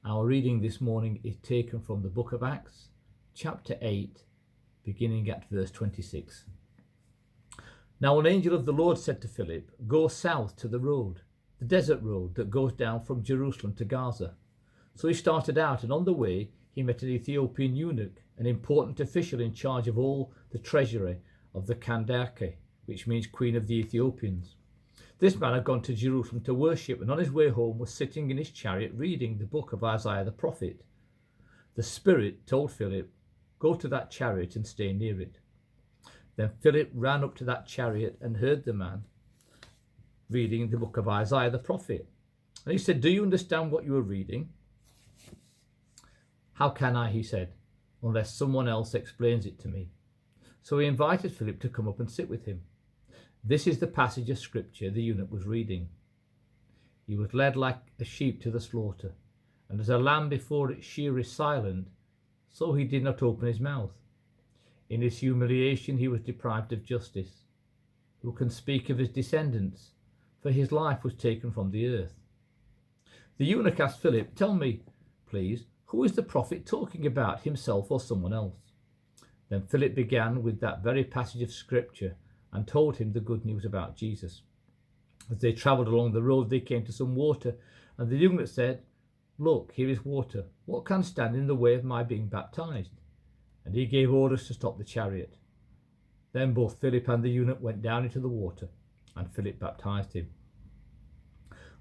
Our reading this morning is taken from the book of Acts, chapter 8, beginning at verse 26. Now an angel of the Lord said to Philip, "Go south to the road, the desert road that goes down from Jerusalem to Gaza." So he started out, and on the way he met an Ethiopian eunuch, an important official in charge of all the treasury of the Kandake, which means Queen of the Ethiopians. This man had gone to Jerusalem to worship, and on his way home was sitting in his chariot reading the book of Isaiah the prophet. The Spirit told Philip, "Go to that chariot and stay near it." Then Philip ran up to that chariot and heard the man reading the book of Isaiah the prophet. And he said, "Do you understand what you are reading?" "How can I," he said, "unless someone else explains it to me?" So he invited Philip to come up and sit with him. This is the passage of scripture the eunuch was reading. "He was led like a sheep to the slaughter, and as a lamb before its shearer is silent, so he did not open his mouth. In his humiliation he was deprived of justice. Who can speak of his descendants? For his life was taken from the earth." The eunuch asked Philip, "Tell me, please, who is the prophet talking about, himself or someone else?" Then Philip began with that very passage of scripture and told him the good news about Jesus. As they travelled along the road, they came to some water, and the eunuch said, "Look, here is water. What can stand in the way of my being baptized?" And he gave orders to stop the chariot. Then both Philip and the eunuch went down into the water, and Philip baptized him.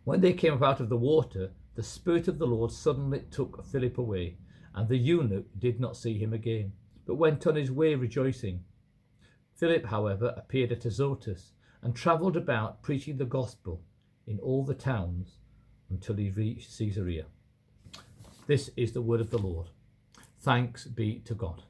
When they came up out of the water, the Spirit of the Lord suddenly took Philip away, and the eunuch did not see him again, but went on his way rejoicing. Philip, however, appeared at Azotus and travelled about preaching the gospel in all the towns until he reached Caesarea. This is the word of the Lord. Thanks be to God.